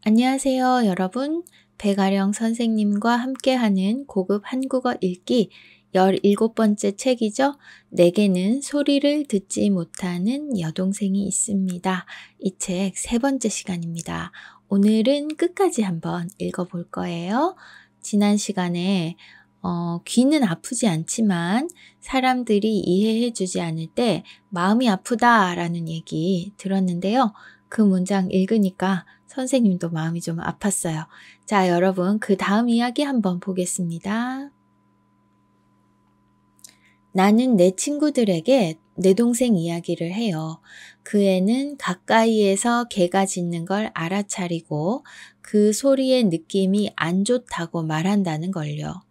안녕하세요, 여러분. 배가령 선생님과 함께하는 고급 한국어 읽기 17번째 책이죠. 내게는 소리를 듣지 못하는 여동생이 있습니다. 이 책 3번째 시간입니다. 오늘은 끝까지 한번 읽어볼 거예요. 지난 시간에 귀는 아프지 않지만 사람들이 이해해 주지 않을 때 마음이 아프다라는 얘기 들었는데요. 그 문장 읽으니까 선생님도 마음이 좀 아팠어요. 자, 여러분, 그 다음 이야기 한번 보겠습니다. 나는 내 친구들에게 내 동생 이야기를 해요. 그 애는 가까이에서 개가 짖는 걸 알아차리고 그 소리의 느낌이 안 좋다고 말한다는 걸요.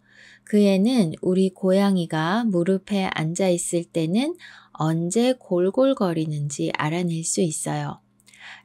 그 애는 우리 고양이가 무릎에 앉아 있을 때는 언제 골골거리는지 알아낼 수 있어요.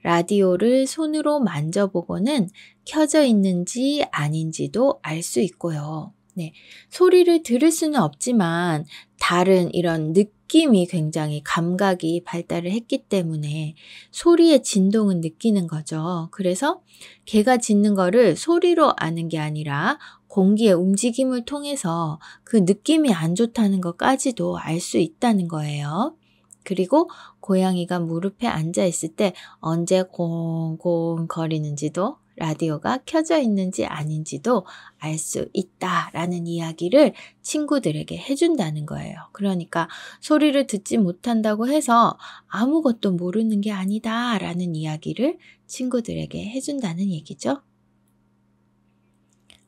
라디오를 손으로 만져보고는 켜져 있는지 아닌지도 알 수 있고요. 네, 소리를 들을 수는 없지만 다른 이런 느낌이 굉장히 감각이 발달을 했기 때문에 소리의 진동은 느끼는 거죠. 그래서 개가 짖는 거를 소리로 아는 게 아니라 공기의 움직임을 통해서 그 느낌이 안 좋다는 것까지도 알 수 있다는 거예요. 그리고 고양이가 무릎에 앉아 있을 때 언제 콩콩 거리는지도 라디오가 켜져 있는지 아닌지도 알 수 있다라는 이야기를 친구들에게 해준다는 거예요. 그러니까 소리를 듣지 못한다고 해서 아무것도 모르는 게 아니다라는 이야기를 친구들에게 해준다는 얘기죠.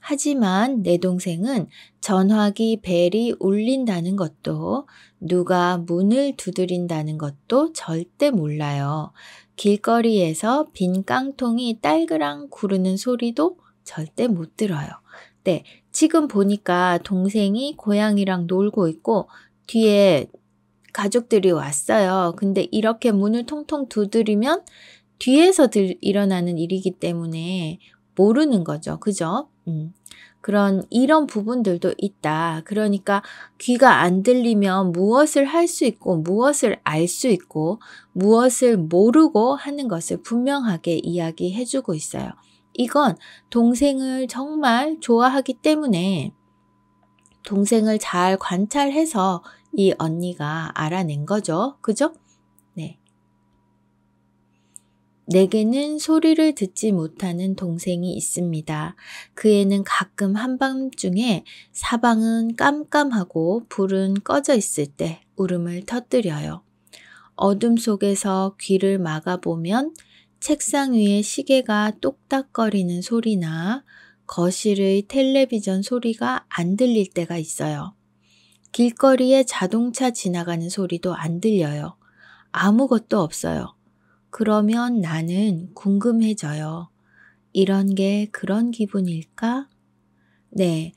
하지만 내 동생은 전화기 벨이 울린다는 것도 누가 문을 두드린다는 것도 절대 몰라요. 길거리에서 빈 깡통이 딸그랑 구르는 소리도 절대 못 들어요. 네, 지금 보니까 동생이 고양이랑 놀고 있고 뒤에 가족들이 왔어요. 근데 이렇게 문을 통통 두드리면 뒤에서 일어나는 일이기 때문에 모르는 거죠. 그죠? 이런 부분들도 있다. 그러니까 귀가 안 들리면 무엇을 할 수 있고 무엇을 알 수 있고 무엇을 모르고 하는 것을 분명하게 이야기해 주고 있어요. 이건 동생을 정말 좋아하기 때문에 동생을 잘 관찰해서 이 언니가 알아낸 거죠. 그죠? 네. 내게는 소리를 듣지 못하는 동생이 있습니다. 그 애는 가끔 한밤중에 사방은 깜깜하고 불은 꺼져 있을 때 울음을 터뜨려요. 어둠 속에서 귀를 막아보면 책상 위에 시계가 똑딱거리는 소리나 거실의 텔레비전 소리가 안 들릴 때가 있어요. 길거리에 자동차 지나가는 소리도 안 들려요. 아무것도 없어요. 그러면 나는 궁금해져요. 이런 게 그런 기분일까? 네,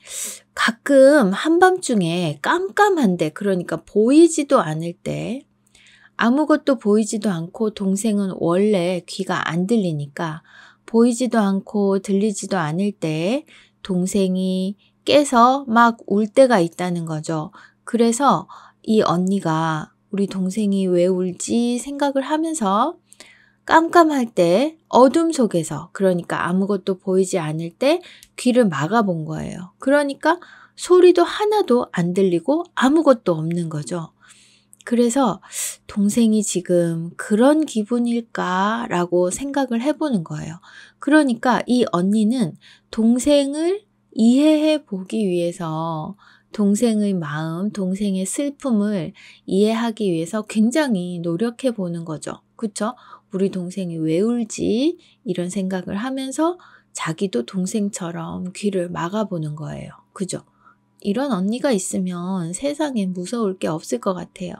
가끔 한밤중에 깜깜한데, 그러니까 보이지도 않을 때, 아무것도 보이지도 않고 동생은 원래 귀가 안 들리니까 보이지도 않고 들리지도 않을 때 동생이 깨서 막 울 때가 있다는 거죠. 그래서 이 언니가 우리 동생이 왜 울지 생각을 하면서 깜깜할 때 어둠 속에서, 그러니까 아무것도 보이지 않을 때 귀를 막아본 거예요. 그러니까 소리도 하나도 안 들리고 아무것도 없는 거죠. 그래서 동생이 지금 그런 기분일까라고 생각을 해보는 거예요. 그러니까 이 언니는 동생을 이해해 보기 위해서 동생의 마음, 동생의 슬픔을 이해하기 위해서 굉장히 노력해 보는 거죠. 그쵸? 우리 동생이 왜 울지? 이런 생각을 하면서 자기도 동생처럼 귀를 막아보는 거예요. 그죠? 이런 언니가 있으면 세상에 무서울 게 없을 것 같아요.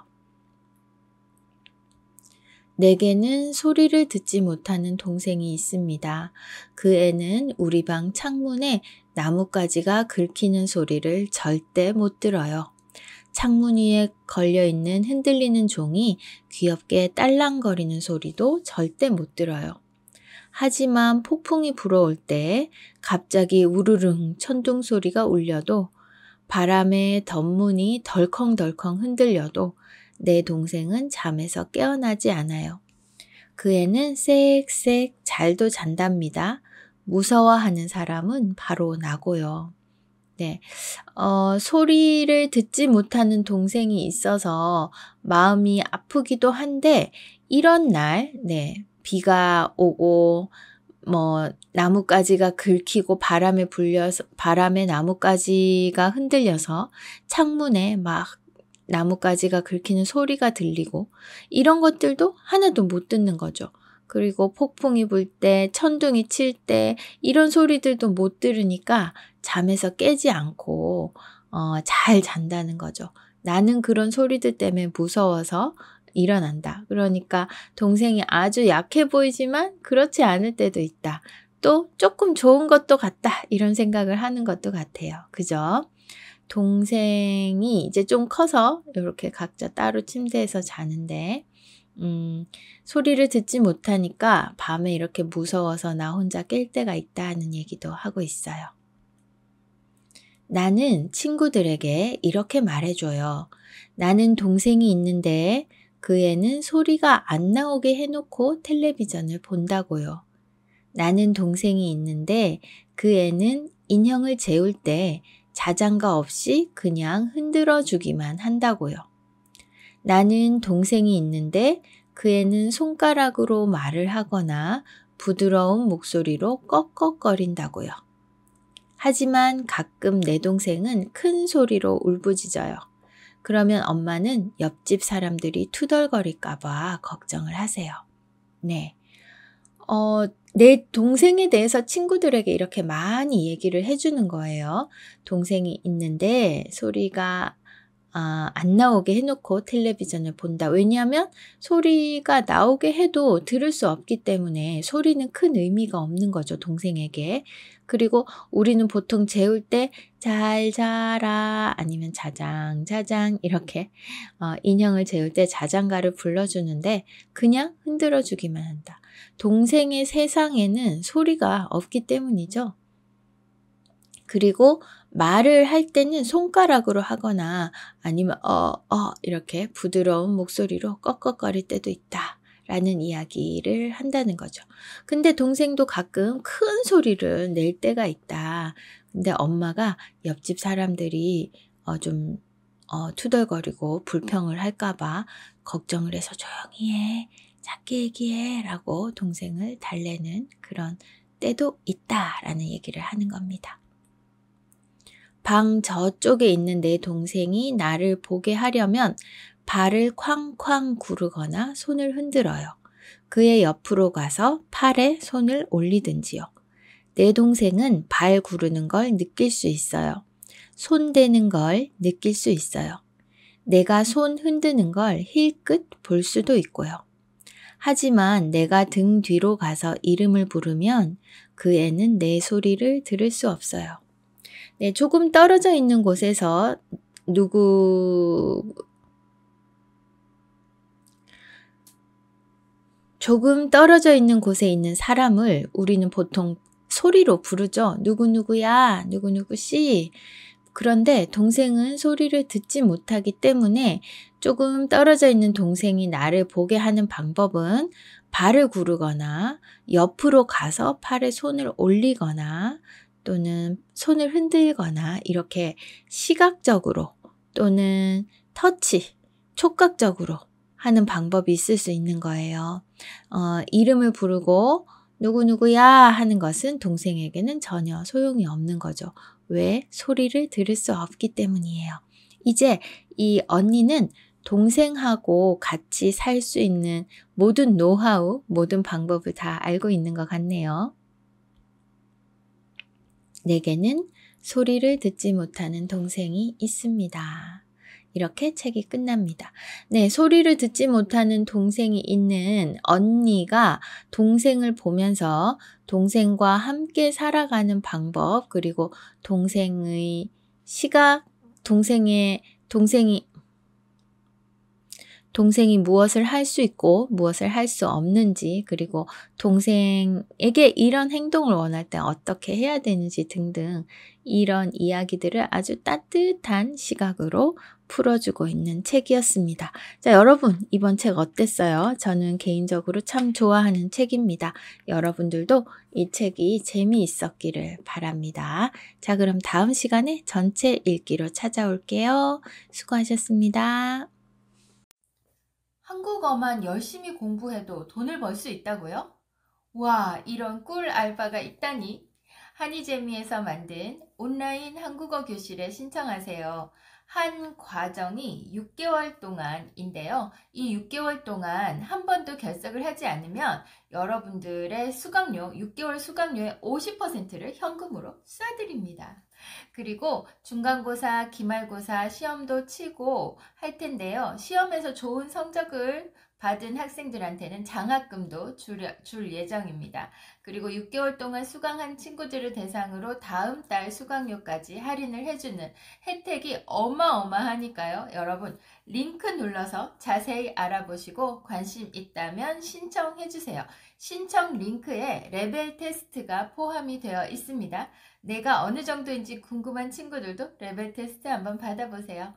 내게는 소리를 듣지 못하는 동생이 있습니다. 그 애는 우리 방 창문에 나뭇가지가 긁히는 소리를 절대 못 들어요. 창문 위에 걸려있는 흔들리는 종이 귀엽게 딸랑거리는 소리도 절대 못 들어요. 하지만 폭풍이 불어올 때 갑자기 우르릉 천둥 소리가 울려도 바람에 덧문이 덜컹덜컹 흔들려도 내 동생은 잠에서 깨어나지 않아요. 그 애는 쌕쌕 잘도 잔답니다. 무서워하는 사람은 바로 나고요. 네. 소리를 듣지 못하는 동생이 있어서 마음이 아프기도 한데 이런 날, 네, 비가 오고 나뭇가지가 긁히고 바람에 나뭇가지가 흔들려서 창문에 막 나뭇가지가 긁히는 소리가 들리고 이런 것들도 하나도 못 듣는 거죠. 그리고 폭풍이 불 때, 천둥이 칠 때 이런 소리들도 못 들으니까 잠에서 깨지 않고 잘 잔다는 거죠. 나는 그런 소리들 때문에 무서워서 일어난다. 그러니까 동생이 아주 약해 보이지만 그렇지 않을 때도 있다. 또 조금 좋은 것도 같다. 이런 생각을 하는 것도 같아요. 그죠? 동생이 이제 좀 커서 이렇게 각자 따로 침대에서 자는데 소리를 듣지 못하니까 밤에 이렇게 무서워서 나 혼자 깰 때가 있다는 얘기도 하고 있어요. 나는 친구들에게 이렇게 말해줘요. 나는 동생이 있는데 그 애는 소리가 안 나오게 해놓고 텔레비전을 본다고요. 나는 동생이 있는데 그 애는 인형을 재울 때 자장가 없이 그냥 흔들어 주기만 한다고요. 나는 동생이 있는데 그 애는 손가락으로 말을 하거나 부드러운 목소리로 꺽꺽거린다고요. 하지만 가끔 내 동생은 큰 소리로 울부짖어요. 그러면 엄마는 옆집 사람들이 투덜거릴까봐 걱정을 하세요. 네. 내 동생에 대해서 친구들에게 이렇게 많이 얘기를 해주는 거예요. 동생이 있는데 소리가 안 나오게 해놓고 텔레비전을 본다. 왜냐하면 소리가 나오게 해도 들을 수 없기 때문에 소리는 큰 의미가 없는 거죠, 동생에게. 그리고 우리는 보통 재울 때 잘 자라 아니면 자장 자장 이렇게 인형을 재울 때 자장가를 불러주는데 그냥 흔들어 주기만 한다. 동생의 세상에는 소리가 없기 때문이죠. 그리고 말을 할 때는 손가락으로 하거나 아니면 이렇게 부드러운 목소리로 꺽꺽거릴 때도 있다. 라는 이야기를 한다는 거죠. 근데 동생도 가끔 큰 소리를 낼 때가 있다. 근데 엄마가 옆집 사람들이 좀 투덜거리고 불평을 할까봐 걱정을 해서 조용히 해, 작게 얘기해 라고 동생을 달래는 그런 때도 있다라는 얘기를 하는 겁니다. 방 저쪽에 있는 내 동생이 나를 보게 하려면 발을 쾅쾅 구르거나 손을 흔들어요. 그의 옆으로 가서 팔에 손을 올리든지요. 내 동생은 발 구르는 걸 느낄 수 있어요. 손 대는 걸 느낄 수 있어요. 내가 손 흔드는 걸 힐끗 볼 수도 있고요. 하지만 내가 등 뒤로 가서 이름을 부르면 그 애는 내 소리를 들을 수 없어요. 네, 조금 떨어져 있는 곳에서 조금 떨어져 있는 곳에 있는 사람을 우리는 보통 소리로 부르죠. 누구누구야, 누구누구씨. 그런데 동생은 소리를 듣지 못하기 때문에 조금 떨어져 있는 동생이 나를 보게 하는 방법은 발을 구르거나 옆으로 가서 팔에 손을 올리거나 또는 손을 흔들거나 이렇게 시각적으로 또는 터치, 촉각적으로 하는 방법이 있을 수 있는 거예요. 이름을 부르고 누구누구야 하는 것은 동생에게는 전혀 소용이 없는 거죠. 왜? 소리를 들을 수 없기 때문이에요. 이제 이 언니는 동생하고 같이 살 수 있는 모든 노하우, 모든 방법을 다 알고 있는 것 같네요. 내게는 소리를 듣지 못하는 동생이 있습니다. 이렇게 책이 끝납니다. 네, 소리를 듣지 못하는 동생이 있는 언니가 동생을 보면서 동생과 함께 살아가는 방법, 그리고 동생의 시각, 동생이 동생이 무엇을 할 수 있고 무엇을 할 수 없는지, 그리고 동생에게 이런 행동을 원할 때 어떻게 해야 되는지 등등 이런 이야기들을 아주 따뜻한 시각으로 풀어주고 있는 책이었습니다. 자, 여러분 이번 책 어땠어요? 저는 개인적으로 참 좋아하는 책입니다. 여러분들도 이 책이 재미있었기를 바랍니다. 자, 그럼 다음 시간에 전체 읽기로 찾아올게요. 수고하셨습니다. 한국어만 열심히 공부해도 돈을 벌 수 있다고요? 와, 이런 꿀 알바가 있다니. 한이재미에서 만든 온라인 한국어 교실에 신청하세요. 한 과정이 6개월 동안인데요. 이 6개월 동안 한 번도 결석을 하지 않으면 여러분들의 수강료, 6개월 수강료의 50%를 현금으로 쏴드립니다. 그리고 중간고사, 기말고사 시험도 치고 할 텐데요. 시험에서 좋은 성적을 받은 학생들한테는 장학금도 줄 예정입니다. 그리고 6개월 동안 수강한 친구들을 대상으로 다음 달 수강료까지 할인을 해주는 혜택이 어마어마하니까요. 여러분 링크 눌러서 자세히 알아보시고 관심 있다면 신청해주세요. 신청 링크에 레벨 테스트가 포함이 되어 있습니다. 내가 어느 정도인지 궁금한 친구들도 레벨 테스트 한번 받아보세요.